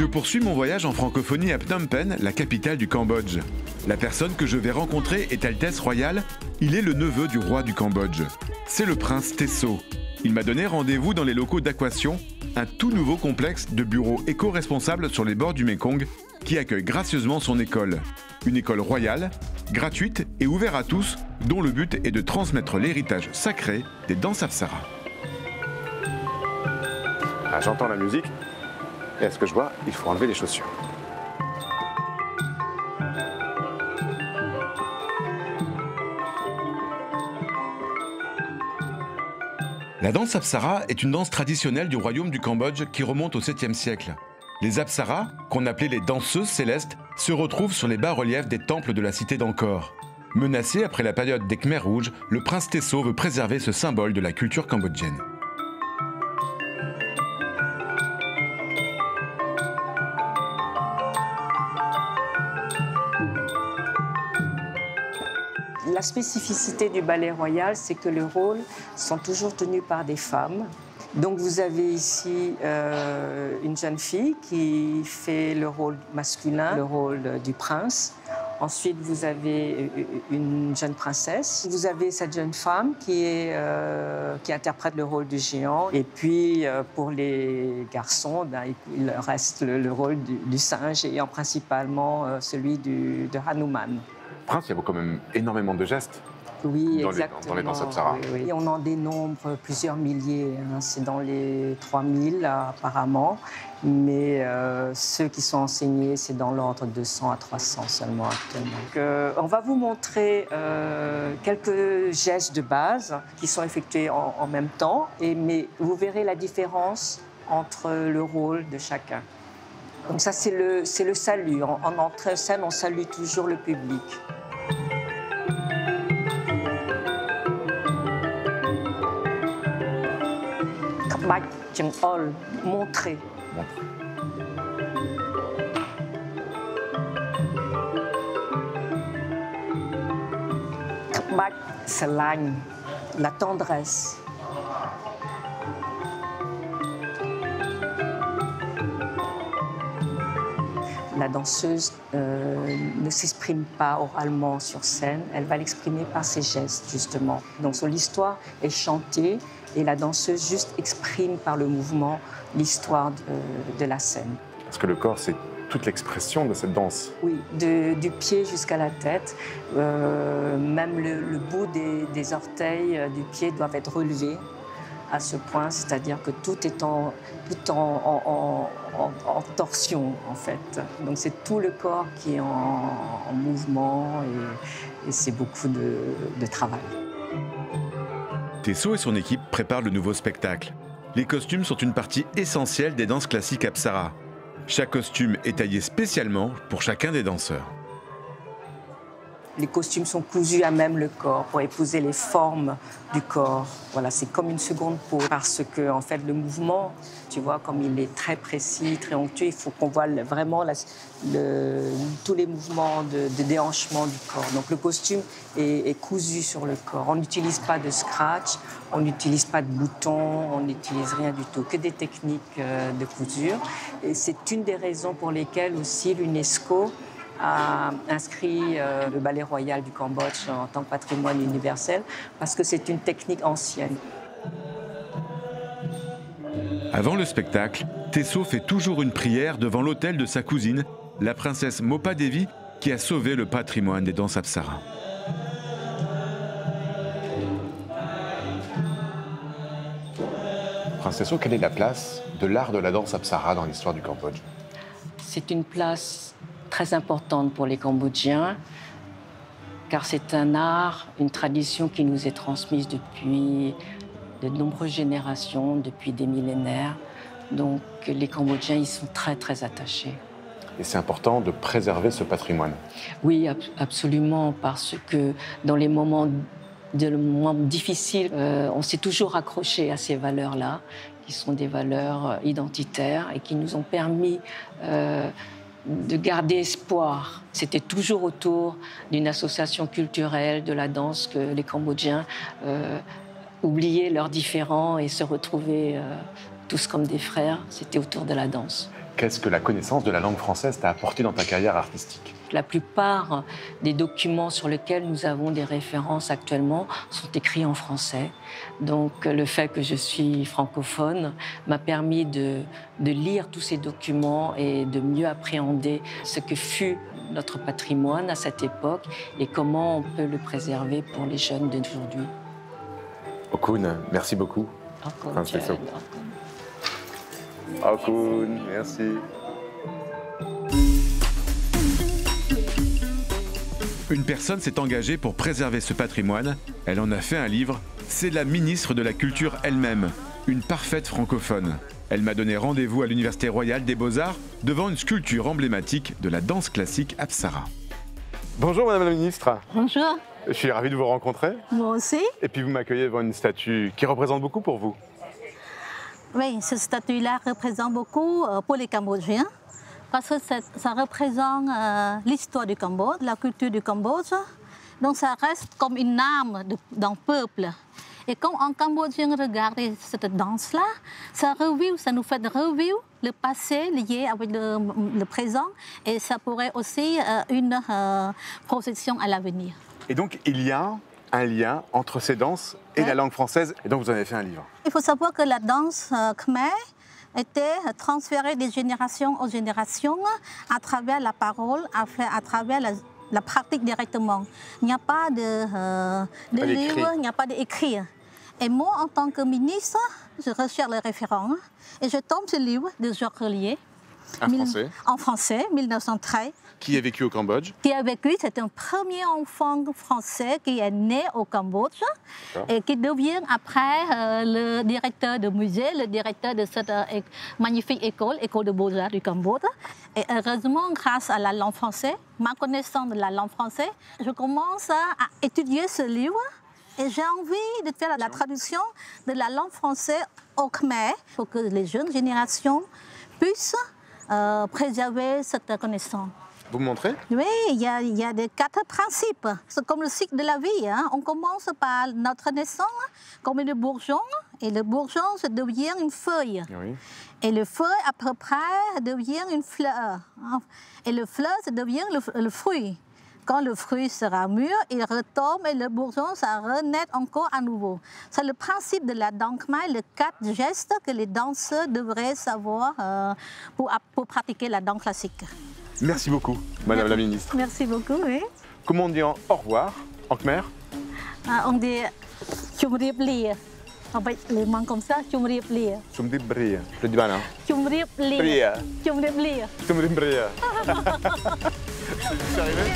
Je poursuis mon voyage en francophonie à Phnom Penh, la capitale du Cambodge. La personne que je vais rencontrer est Altesse Royale. Il est le neveu du roi du Cambodge. C'est le prince Tesso. Il m'a donné rendez-vous dans les locaux d'Aquation, un tout nouveau complexe de bureaux éco-responsables sur les bords du Mekong qui accueille gracieusement son école. Une école royale, gratuite et ouverte à tous, dont le but est de transmettre l'héritage sacré des danses Apsara. Ah, j'entends la musique, et à ce que je vois, il faut enlever les chaussures. La danse Apsara est une danse traditionnelle du royaume du Cambodge qui remonte au 7e siècle. Les Apsaras, qu'on appelait les danseuses célestes, se retrouvent sur les bas-reliefs des temples de la cité d'Angkor. Menacé après la période des Khmers rouges, le prince Tesso veut préserver ce symbole de la culture cambodgienne. La spécificité du ballet royal, c'est que les rôles sont toujours tenus par des femmes. Donc vous avez ici une jeune fille qui fait le rôle masculin, le rôle du prince. Ensuite, vous avez une jeune princesse. Vous avez cette jeune femme qui interprète le rôle du géant. Et puis, pour les garçons, il reste le rôle du singe et principalement celui de Hanuman. Prince, il y a quand même énormément de gestes. Oui, exactement. Dans les danses Apsara. Oui, oui. On en dénombre plusieurs milliers. C'est dans les 3000 apparemment. Mais ceux qui sont enseignés, c'est dans l'ordre de 200 à 300 seulement actuellement. Donc, on va vous montrer quelques gestes de base qui sont effectués en même temps. Mais vous verrez la différence entre le rôle de chacun. Donc ça, c'est le salut. En entrée en scène, on salue toujours le public. Montrer. La tendresse. La danseuse ne s'exprime pas oralement sur scène, elle va l'exprimer par ses gestes, justement. Donc l'histoire est chantée et la danseuse juste exprime par le mouvement l'histoire de la scène. Parce que le corps, c'est toute l'expression de cette danse. Oui, du pied jusqu'à la tête. Même le bout des orteils du pied doivent être relevés à ce point, c'est-à-dire que tout est en torsion, en fait. Donc c'est tout le corps qui est en mouvement et c'est beaucoup de travail. Tesso et son équipe préparent le nouveau spectacle. Les costumes sont une partie essentielle des danses classiques Apsara. Chaque costume est taillé spécialement pour chacun des danseurs. Les costumes sont cousus à même le corps pour épouser les formes du corps. Voilà, c'est comme une seconde peau parce que en fait le mouvement, tu vois, comme il est très précis, très onctueux, il faut qu'on voit vraiment tous les mouvements de déhanchement du corps. Donc le costume est cousu sur le corps. On n'utilise pas de scratch, on n'utilise pas de boutons, on n'utilise rien du tout, que des techniques de couture. Et c'est une des raisons pour lesquelles aussi l'UNESCO a inscrit le ballet royal du Cambodge en tant que patrimoine universel parce que c'est une technique ancienne. Avant le spectacle, Tesso fait toujours une prière devant l'autel de sa cousine, la princesse Mopa Devi, qui a sauvé le patrimoine des danses Apsara. Prince Tesso, quelle est la place de l'art de la danse Apsara dans l'histoire du Cambodge? C'est une place très importante pour les Cambodgiens, car c'est un art, une tradition qui nous est transmise depuis de nombreuses générations, depuis des millénaires. Donc les Cambodgiens y sont très, très attachés. Et c'est important de préserver ce patrimoine. Oui, absolument, parce que dans les moments difficiles, on s'est toujours accroché à ces valeurs-là, qui sont des valeurs identitaires et qui nous ont permis de garder espoir. C'était toujours autour d'une association culturelle de la danse que les Cambodgiens oubliaient leurs différends et se retrouvaient tous comme des frères. C'était autour de la danse. qu'est-ce que la connaissance de la langue française t'a apporté dans ta carrière artistique? La plupart des documents sur lesquels nous avons des références actuellement sont écrits en français. Donc le fait que je suis francophone m'a permis de lire tous ces documents et de mieux appréhender ce que fut notre patrimoine à cette époque et comment on peut le préserver pour les jeunes d'aujourd'hui. Okun, merci beaucoup. Prince Tesso. Okun, merci. Une personne s'est engagée pour préserver ce patrimoine. Elle en a fait un livre. C'est la ministre de la Culture elle-même, une parfaite francophone. Elle m'a donné rendez-vous à l'Université royale des Beaux-Arts devant une sculpture emblématique de la danse classique Apsara. Bonjour Madame la Ministre. Bonjour. Je suis ravi de vous rencontrer. Moi aussi. Et puis vous m'accueillez devant une statue qui représente beaucoup pour vous. Oui, cette statue-là représente beaucoup pour les Cambodgiens parce que ça représente l'histoire du Cambodge, la culture du Cambodge. Donc ça reste comme une âme d'un peuple. Et quand un Cambodgien regarde cette danse-là, ça nous fait revivre le passé lié avec le présent et ça pourrait aussi une projection à l'avenir. Et donc il y a un lien entre ces danses et la langue française, et donc vous en avez fait un livre. Il faut savoir que la danse khmer était transférée des générations aux générations à travers la parole, à travers la pratique directement. Il n'y a pas de livre, il n'y a pas d'écrit. Et moi, en tant que ministre, je recherche les référents et je tombe sur le livre de Georges Relier. En français, 1913. Qui a vécu au Cambodge? Qui a vécu, c'est un premier enfant français qui est né au Cambodge et qui devient après le directeur de musée, le directeur de cette magnifique école de beaux-arts du Cambodge. Et heureusement, grâce à la langue française, ma connaissance de la langue française, je commence à étudier ce livre. Et j'ai envie de faire la traduction de la langue française au khmer pour que les jeunes générations puissent préserver cette connaissance. Vous me montrez? Oui, il y a des 4 principes. C'est comme le cycle de la vie. Hein. On commence par notre naissance, comme le bourgeon. Et le bourgeon, ça devient une feuille. Oui. Et le feuille, à peu près, devient une fleur. Et le fleur, ça devient le fruit. Quand le fruit sera mûr, il retombe et le bourgeon, ça renaît encore à nouveau. C'est le principe de la danse khmer, les 4 gestes que les danseurs devraient savoir pour pratiquer la danse classique. Merci beaucoup, Madame la Ministre. Merci beaucoup, oui. Comment on dit au revoir en khmer? On dit Chum Riep Lia. Avec les mains comme ça, Chum Riep Lia. Chum Riep Lia. Je le dis mal, hein? Chum Riep Lia. Chum Riep Lia. Chum Riep Lia. C'est arrivé?